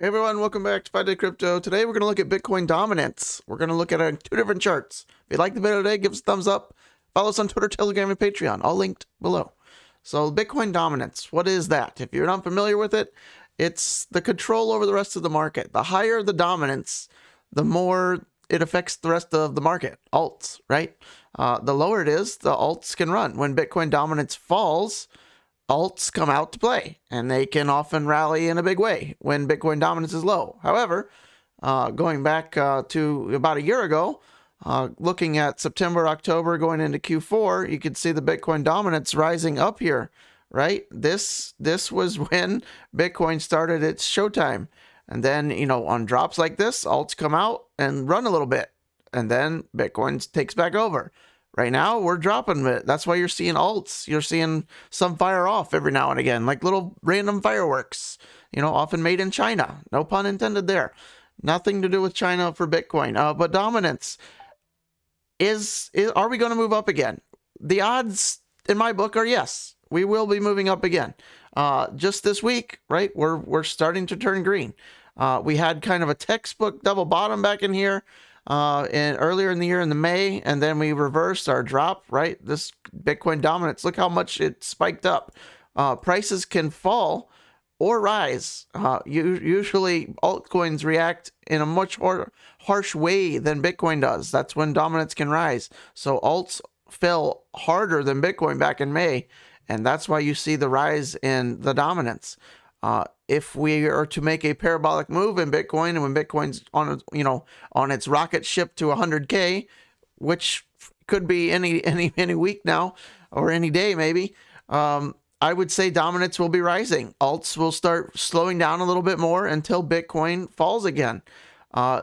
Hey everyone, welcome back to 5-Day Crypto. Today we're going to look at Bitcoin dominance. We're going to look at two different charts. If you like the video today, give us a thumbs up. Follow us on Twitter, Telegram, and Patreon, all linked below. So Bitcoin dominance, what is that? If you're not familiar with it, it's the control over the rest of the market. The higher the dominance, the more it affects the rest of the market, alts, right? The lower it is, the alts can run. When Bitcoin dominance falls, alts come out to play, and they can often rally in a big way when Bitcoin dominance is low. However, going back to about a year ago, looking at September, October, going into Q4, you could see the Bitcoin dominance rising up here, right? This was when Bitcoin started its showtime. And then, on drops like this, alts come out and run a little bit, and then Bitcoin takes back over. Right now, we're dropping it. That's why you're seeing alts. You're seeing some fire off every now and again, like little random fireworks, often made in China. No pun intended there. Nothing to do with China for Bitcoin. But dominance, are we going to move up again? The odds in my book are yes. We will be moving up again. Just this week, right? We're starting to turn green. We had kind of a textbook double bottom back in here. And earlier in the year in the May, and then we reversed our drop, right? This Bitcoin dominance, look how much it spiked up. Prices can fall or rise. Usually altcoins react in a much harsh way than Bitcoin does. That's when dominance can rise. So alts fell harder than Bitcoin back in May, and that's why you see the rise in the dominance. If we are to make a parabolic move in Bitcoin, and when Bitcoin's on its rocket ship to 100K, which could be any week now or any day maybe, I would say dominance will be rising. Alts will start slowing down a little bit more until Bitcoin falls again.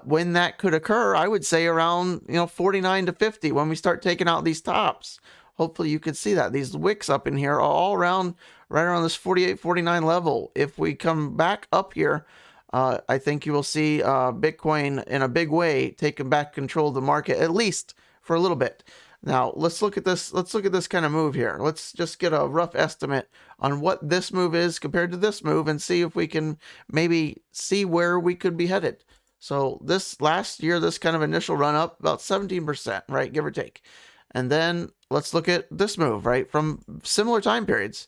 When that could occur, I would say around 49 to 50 when we start taking out these tops. Hopefully you could see that. These wicks up in here are all around, right around this 48, 49 level. If we come back up here, I think you will see Bitcoin in a big way taking back control of the market, at least for a little bit. Now, let's look at this. Let's look at this kind of move here. Let's just get a rough estimate on what this move is compared to this move and see if we can maybe see where we could be headed. So this last year, this kind of initial run up, about 17%, right? Give or take. And then let's look at this move, right? From similar time periods,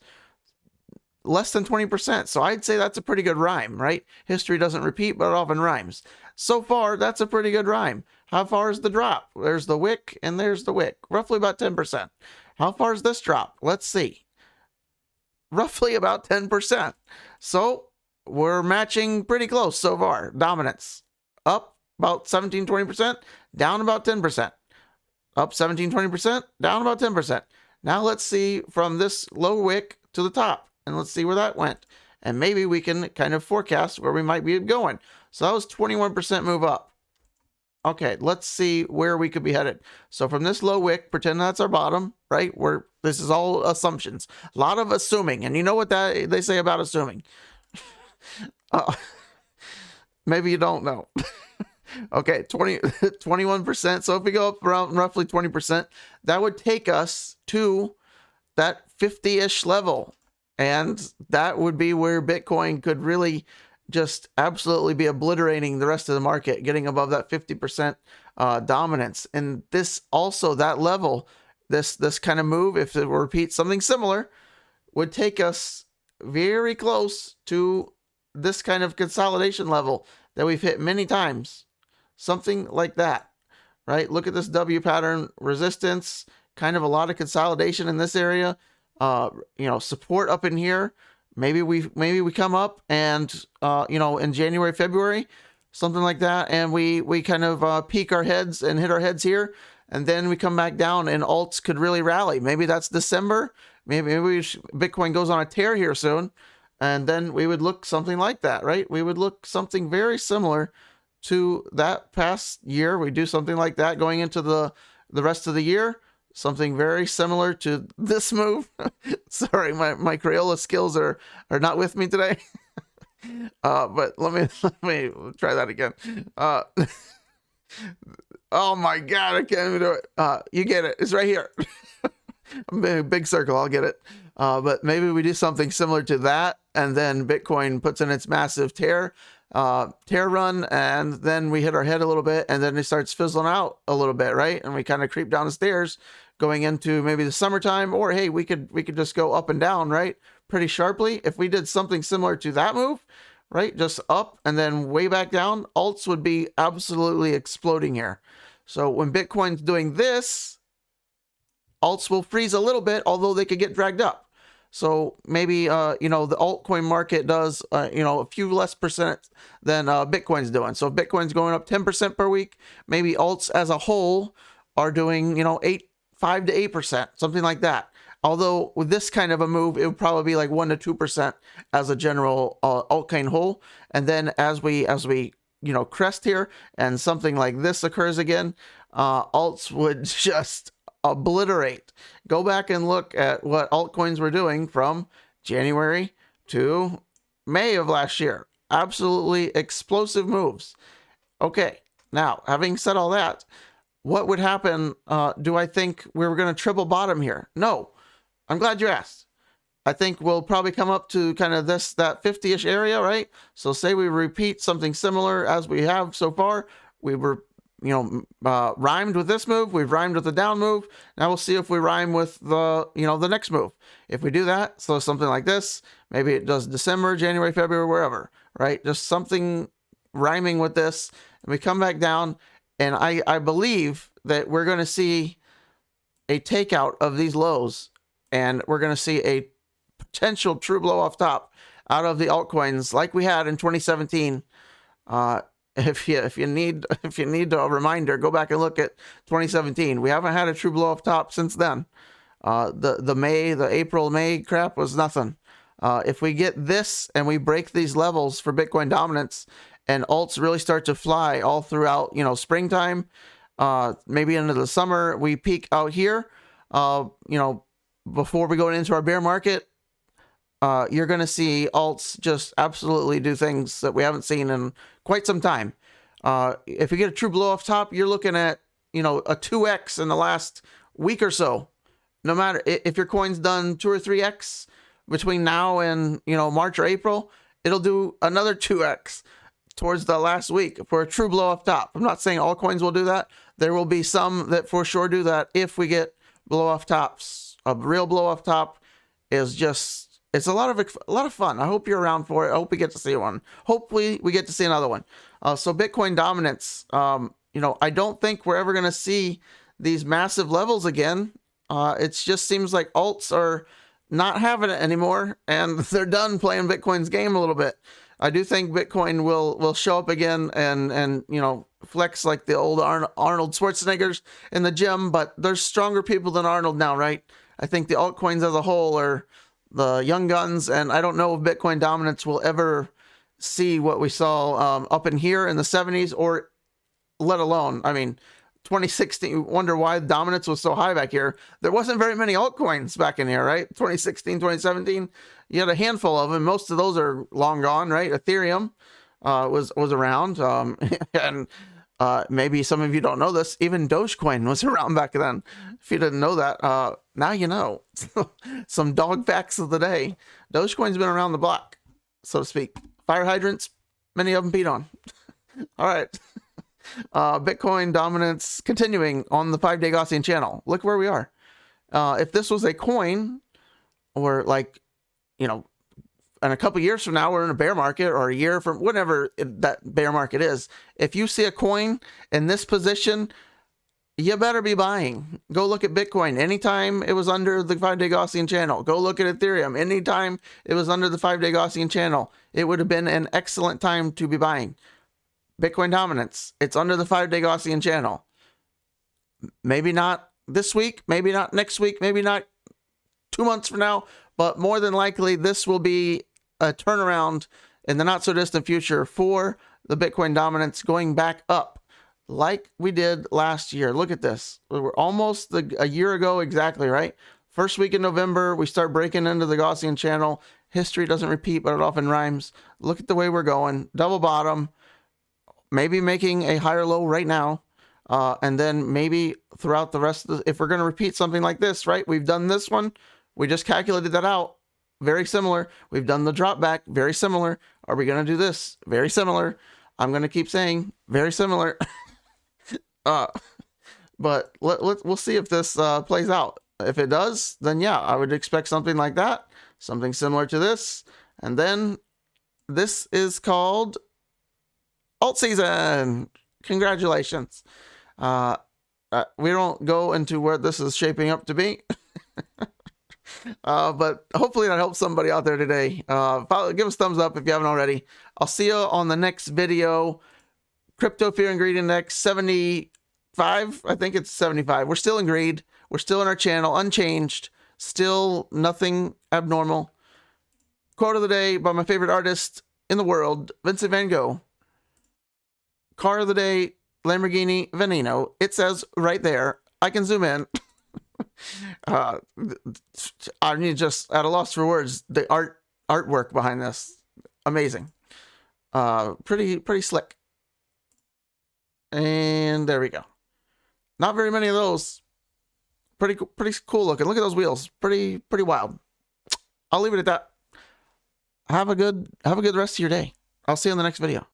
less than 20%. So I'd say that's a pretty good rhyme, right? History doesn't repeat, but it often rhymes. So far, that's a pretty good rhyme. How far is the drop? There's the wick and there's the wick, roughly about 10%. How far is this drop? Let's see. Roughly about 10%. So we're matching pretty close so far. Dominance up about 17, 20%, down about 10%. Up 17, 20%, down about 10%. Now let's see from this low wick to the top, and let's see where that went. And maybe we can kind of forecast where we might be going. So that was 21% move up. Okay, let's see where we could be headed. So from this low wick, pretend that's our bottom, right? This is all assumptions. A lot of assuming, and you know what they say about assuming. Maybe you don't know. Okay, 21%. So if we go up around roughly 20%, that would take us to that 50-ish level. And that would be where Bitcoin could really just absolutely be obliterating the rest of the market, getting above that 50% dominance. And this also, that level, this kind of move, if it repeats something similar, would take us very close to this kind of consolidation level that we've hit many times. Something like that, right? Look at this W pattern, resistance, kind of a lot of consolidation in this area. Support up in here. Maybe we come up and in January, February, something like that, and we kind of peak our heads and hit our heads here, and then we come back down, and alts could really rally. Maybe that's December. Maybe Bitcoin goes on a tear here soon, and then we would look something like that, right? We would look something very similar to that past year. We do something like that going into the rest of the year. Something very similar to this move. Sorry, my Crayola skills are not with me today. But let me try that again. Oh my God, I can't even do it. You get it. It's right here. Big circle. I'll get it. But maybe we do something similar to that, and then Bitcoin puts in its massive tear run, and then we hit our head a little bit, and then it starts fizzling out a little bit, right? And we kind of creep down the stairs going into maybe the summertime, or hey, we could just go up and down, right? Pretty sharply. If we did something similar to that move, right? Just up and then way back down, alts would be absolutely exploding here. So when Bitcoin's doing this, alts will freeze a little bit, although they could get dragged up. So maybe, you know, the altcoin market does, you know, a few less percent than Bitcoin's doing. So if Bitcoin's going up 10% per week, maybe alts as a whole are doing, you know, 5 to 8%, something like that. Although with this kind of a move, it would probably be like 1 to 2% as a general altcoin whole. And then as we, you know, crest here and something like this occurs again, alts would just obliterate. Go back and look at what altcoins were doing from January to May of last year. Absolutely explosive moves. Okay, now having said all that, what would happen? Do I think we were going to triple bottom here? No. I'm glad you asked. I think we'll probably come up to kind of that 50-ish area, right? So say we repeat something similar as we have so far. We were, you know, rhymed with this move. We've rhymed with the down move. Now we'll see if we rhyme with the, you know, the next move. If we do that, so something like this, maybe it does December, January, February, wherever, right? Just something rhyming with this, and we come back down, and I believe that we're going to see a takeout of these lows, and we're going to see a potential true blow off top out of the altcoins like we had in 2017. If you need a reminder, go back and look at 2017. We haven't had a true blow off top since then. The April May crap was nothing. If we get this and we break these levels for Bitcoin dominance and alts really start to fly all throughout, you know, springtime, maybe into the summer, we peak out here, you know, before we go into our bear market, you're going to see alts just absolutely do things that we haven't seen in quite some time. If you get a true blow off top, you're looking at, you know, a 2x in the last week or so. No matter if your coin's done 2 or 3x between now and, you know, March or April, it'll do another 2x towards the last week for a true blow off top. I'm not saying all coins will do that. There will be some that for sure do that if we get blow off tops. A real blow off top is just, it's a lot of fun. I hope you're around for it. I hope we get to see one. Hopefully we get to see another one. So Bitcoin dominance, you know, I don't think we're ever going to see these massive levels again. It just seems like alts are not having it anymore, and they're done playing Bitcoin's game a little bit. I do think Bitcoin will show up again and you know, flex like the old Arnold Schwarzeneggers in the gym, but there's stronger people than Arnold now, right? I think the altcoins as a whole are the young guns, and I don't know if Bitcoin dominance will ever see what we saw up in here in the 70s, or let alone, I mean, 2016, wonder why dominance was so high back here. There wasn't very many altcoins back in here, right? 2016, 2017, you had a handful of them. Most of those are long gone, right? Ethereum was around, and maybe some of you don't know this, even Dogecoin was around back then. If you didn't know that, now you know. Some dog facts of the day. Dogecoin's been around the block, so to speak. Fire hydrants, many of them peed on. All right. Bitcoin dominance continuing on the 5-day Gaussian channel. Look where we are. If this was a coin, or like, you know, and a couple years from now, we're in a bear market, or a year from whatever that bear market is. If you see a coin in this position, you better be buying. Go look at Bitcoin. Anytime it was under the 5-day Gaussian channel, go look at Ethereum. Anytime it was under the 5-day Gaussian channel, it would have been an excellent time to be buying. Bitcoin dominance, it's under the 5-day Gaussian channel. Maybe not this week, maybe not next week, maybe not 2 months from now, but more than likely this will be a turnaround in the not so distant future for the Bitcoin dominance going back up like we did last year. Look at this. We were almost a year ago exactly, right? First week in November, we start breaking into the Gaussian channel. History doesn't repeat, but it often rhymes. Look at the way we're going. Double bottom, maybe making a higher low right now. And then maybe throughout the rest of the, if we're going to repeat something like this, right? We've done this one. We just calculated that out. Very similar. We've done the drop back. Very similar. Are we going to do this? Very similar. I'm going to keep saying very similar. But we'll see if this plays out. If it does, then yeah, I would expect something like that. Something similar to this. And then this is called alt season. Congratulations. We don't go into where this is shaping up to be. But hopefully that helps somebody out there today. Give us a thumbs up if you haven't already. I'll see you on the next video. Crypto Fear and Greed Index 75. I think it's 75. We're still in greed. We're still in our channel, unchanged. Still nothing abnormal. Quote of the day by my favorite artist in the world, Vincent van Gogh. Car of the day, Lamborghini Veneno. It says right there. I can zoom in. I mean, just at a loss for words. The artwork behind this, amazing. Pretty slick. And there we go. Not very many of those. Pretty cool looking. Look at those wheels. Pretty wild. I'll leave it at that. Have a good rest of your day. I'll see you in the next video.